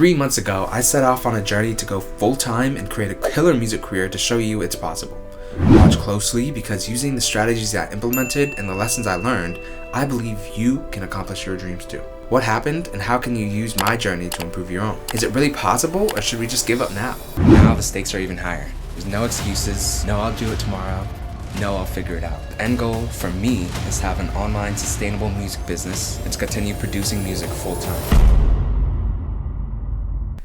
3 months ago, I set off on a journey to go full-time and create a killer music career to show you it's possible. Watch closely, because using the strategies I implemented and the lessons I learned, I believe you can accomplish your dreams too. What happened, and how can you use my journey to improve your own? Is it really possible, or should we just give up now? Now the stakes are even higher. There's no excuses, no I'll do it tomorrow, no I'll figure it out. The end goal for me is to have an online sustainable music business and to continue producing music full-time.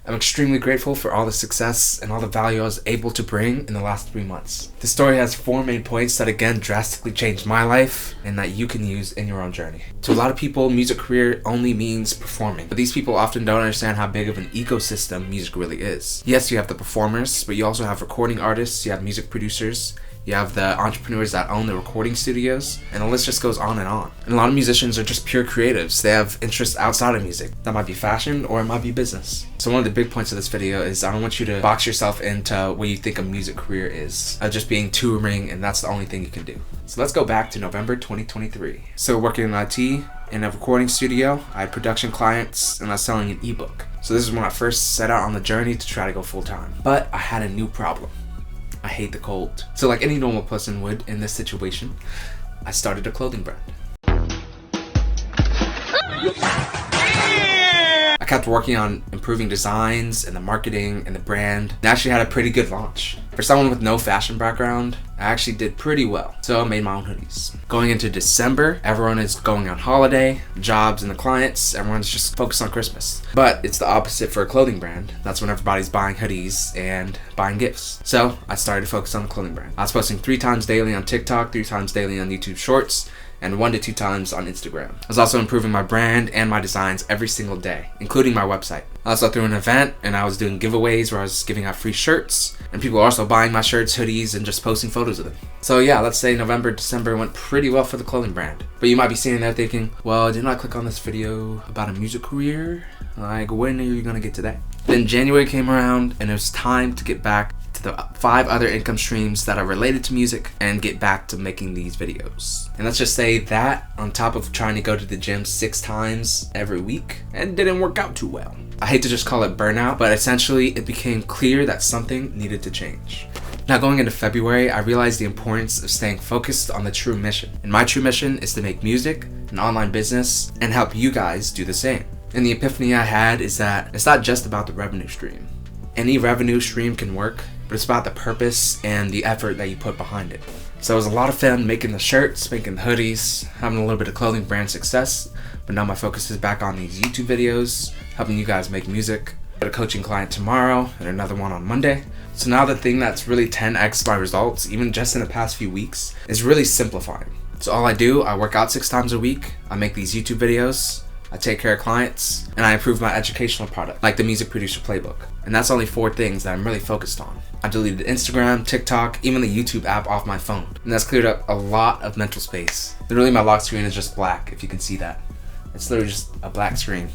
I'm extremely grateful for all the success and all the value I was able to bring in the last 3 months. The story has 4 main points that again drastically changed my life and that you can use in your own journey. To a lot of people, music career only means performing, but these people often don't understand how big of an ecosystem music really is. Yes, you have the performers, but you also have recording artists, you have music producers, you have the entrepreneurs that own the recording studios, and the list just goes on. And a lot of musicians are just pure creatives. They have interests outside of music. That might be fashion, or it might be business. So one of the big points of this video is I don't want you to box yourself into what you think a music career is. Just being touring, and that's the only thing you can do. So let's go back to November 2023. So working in IT, in a recording studio, I had production clients, and I was selling an ebook. So this is when I first set out on the journey to try to go full time. But I had a new problem. I hate the cold. So like any normal person would in this situation, I started a clothing brand. I kept working on improving designs and the marketing and the brand, and actually had a pretty good launch. For someone with no fashion background, I actually did pretty well. So I made my own hoodies. Going into December, everyone is going on holiday, jobs and the clients, everyone's just focused on Christmas. But it's the opposite for a clothing brand. That's when everybody's buying hoodies and buying gifts. So I started to focus on the clothing brand. I was posting 3 times daily on TikTok, 3 times daily on YouTube Shorts, and 1 to 2 times on Instagram. I was also improving my brand and my designs every single day, including my website. I also threw an event, and I was doing giveaways where I was giving out free shirts, and people were also buying my shirts, hoodies, and just posting photos of them. So yeah, let's say November, December went pretty well for the clothing brand. But you might be sitting there thinking, well, didn't I click on this video about a music career? Like, when are you gonna get to that? Then January came around, and it was time to get back to the 5 other income streams that are related to music and get back to making these videos. And let's just say that, on top of trying to go to the gym 6 times every week, it didn't work out too well. I hate to just call it burnout, but essentially it became clear that something needed to change. Now going into February, I realized the importance of staying focused on the true mission. And my true mission is to make music, an online business, and help you guys do the same. And the epiphany I had is that it's not just about the revenue stream. Any revenue stream can work, but it's about the purpose and the effort that you put behind it. So it was a lot of fun making the shirts, making the hoodies, having a little bit of clothing brand success, but now my focus is back on these YouTube videos, helping you guys make music. I got a coaching client tomorrow and another one on Monday. So now the thing that's really 10x my results, even just in the past few weeks, is really simplifying. So all I do, I work out 6 times a week, I make these YouTube videos, I take care of clients, and I improve my educational product, like the Music Producer Playbook. And that's only 4 things that I'm really focused on. I deleted Instagram, TikTok, even the YouTube app off my phone. And that's cleared up a lot of mental space. Literally my lock screen is just black, if you can see that. It's literally just a black screen.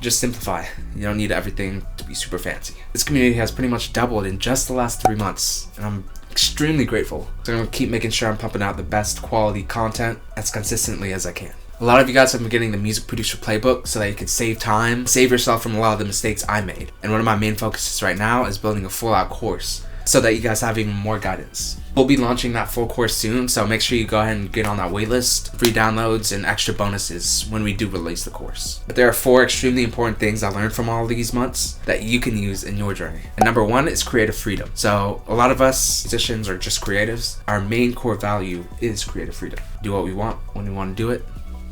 Just simplify. You don't need everything to be super fancy. This community has pretty much doubled in just the last 3 months, and I'm extremely grateful. So I'm gonna keep making sure I'm pumping out the best quality content as consistently as I can. A lot of you guys have been getting the Music Producer Playbook so that you can save time, save yourself from a lot of the mistakes I made. And one of my main focuses right now is building a full-out course so that you guys have even more guidance. We'll be launching that full course soon, so make sure you go ahead and get on that waitlist, free downloads, and extra bonuses when we do release the course. But there are 4 extremely important things I learned from all these months that you can use in your journey. And number 1 is creative freedom. So a lot of us musicians are just creatives. Our main core value is creative freedom. Do what we want when we want to do it.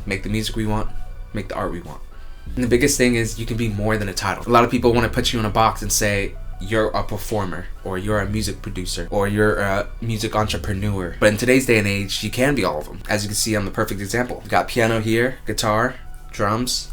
Make the music we want, make the art we want. And the biggest thing is you can be more than a title. A lot of people want to put you in a box and say you're a performer, or you're a music producer, or you're a music entrepreneur. But in today's day and age, you can be all of them. As you can see, I'm the perfect example. We've got piano here, guitar, drums,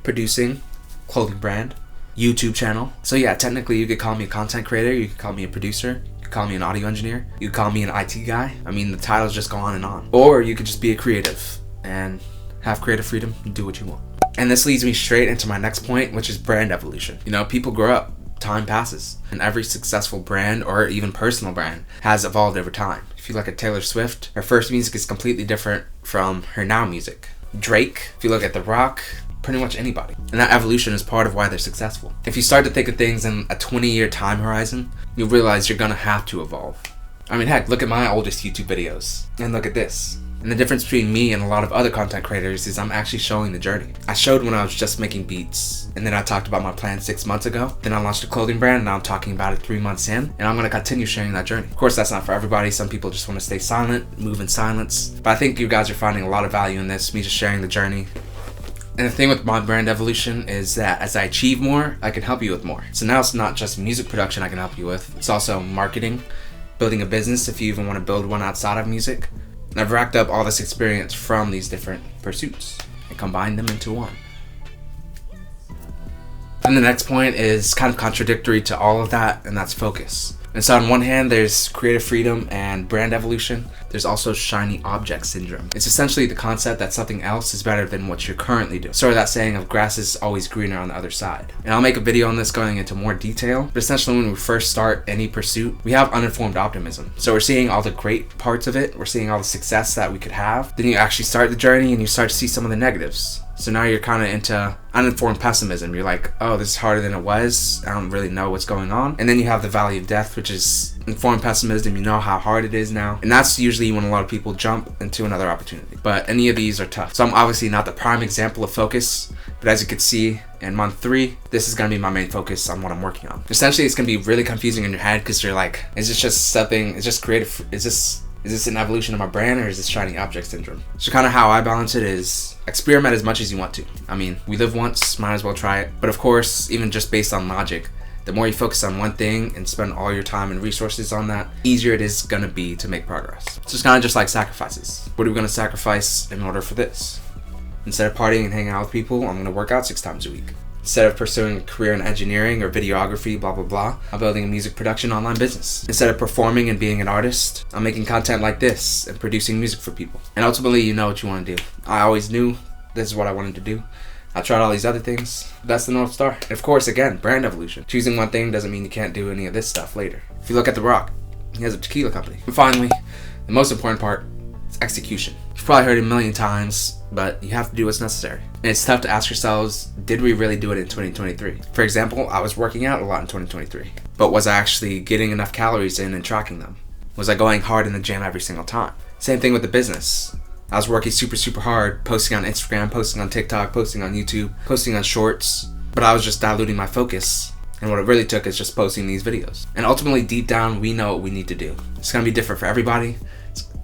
producing, clothing brand, YouTube channel. So yeah, technically you could call me a content creator, you could call me a producer, you could call me an audio engineer, you could call me an IT guy. I mean, the titles just go on and on. Or you could just be a creative and have creative freedom and do what you want. And this leads me straight into my next point, which is brand evolution. You know, people grow up, time passes, and every successful brand or even personal brand has evolved over time. If you look at Taylor Swift, her first music is completely different from her now music. Drake, if you look at The Rock, pretty much anybody. And that evolution is part of why they're successful. If you start to think of things in a 20-year time horizon, you'll realize you're gonna have to evolve. I mean, heck, look at my oldest YouTube videos, and look at this. And the difference between me and a lot of other content creators is I'm actually showing the journey. I showed when I was just making beats, and then I talked about my plan 6 months ago. Then I launched a clothing brand, and now I'm talking about it 3 months in, and I'm gonna continue sharing that journey. Of course, that's not for everybody. Some people just wanna stay silent, move in silence. But I think you guys are finding a lot of value in this, me just sharing the journey. And the thing with my brand evolution is that as I achieve more, I can help you with more. So now it's not just music production I can help you with, it's also marketing, building a business if you even want to build one outside of music. And I've racked up all this experience from these different pursuits and combined them into one. And the next point is kind of contradictory to all of that, and that's focus. And so on one hand, there's creative freedom and brand evolution. There's also shiny object syndrome. It's essentially the concept that something else is better than what you're currently doing. Sort of that saying of grass is always greener on the other side. And I'll make a video on this going into more detail. But essentially when we first start any pursuit, we have uninformed optimism. So we're seeing all the great parts of it. We're seeing all the success that we could have. Then you actually start the journey and you start to see some of the negatives. So now you're kind of into uninformed pessimism. You're like, oh, this is harder than it was. I don't really know what's going on. And then you have the valley of death, which is informed pessimism. You know how hard it is now. And that's usually when a lot of people jump into another opportunity. But any of these are tough. So I'm obviously not the prime example of focus. But as you can see, in month 3, this is going to be my main focus on what I'm working on. Essentially, it's going to be really confusing in your head because you're like, is this just something, is this creative, is this an evolution of my brand, or is this shiny object syndrome? So kind of how I balance it is experiment as much as you want to. I mean, we live once, might as well try it. But of course, even just based on logic, the more you focus on one thing and spend all your time and resources on that, easier it is gonna be to make progress. So it's kind of just like sacrifices. What are we gonna sacrifice in order for this? Instead of partying and hanging out with people, I'm gonna work out 6 times a week. Instead of pursuing a career in engineering or videography, blah, blah, blah, I'm building a music production online business. Instead of performing and being an artist, I'm making content like this and producing music for people. And ultimately, you know what you want to do. I always knew this is what I wanted to do. I tried all these other things. That's the North Star. And of course, again, brand evolution. Choosing one thing doesn't mean you can't do any of this stuff later. If you look at The Rock, he has a tequila company. And finally, the most important part is execution. You've probably heard it a million times, but you have to do what's necessary. And it's tough to ask yourselves, did we really do it in 2023? For example, I was working out a lot in 2023, but was I actually getting enough calories in and tracking them? Was I going hard in the gym every single time? Same thing with the business. I was working super hard, posting on Instagram, posting on TikTok, posting on YouTube, posting on shorts, but I was just diluting my focus. And what it really took is just posting these videos. And ultimately, deep down, we know what we need to do. It's gonna be different for everybody.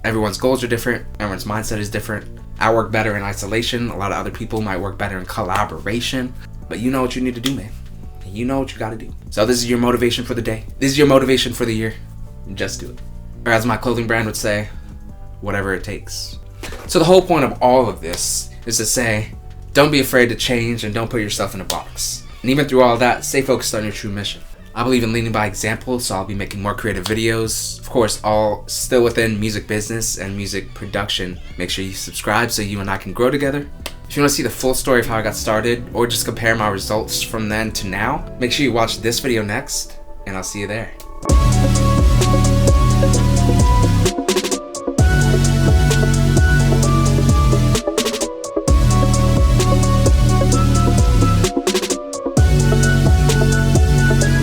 Everyone's goals are different. Everyone's mindset is different. I work better in isolation. A lot of other people might work better in collaboration. But you know what you need to do, man. You know what you gotta do. So this is your motivation for the day. This is your motivation for the year. Just do it. Or as my clothing brand would say, whatever it takes. So the whole point of all of this is to say, don't be afraid to change and don't put yourself in a box. And even through all that, stay focused on your true mission. I believe in leading by example, so I'll be making more creative videos. Of course, all still within music business and music production. Make sure you subscribe so you and I can grow together. If you want to see the full story of how I got started, or just compare my results from then to now, make sure you watch this video next, and I'll see you there.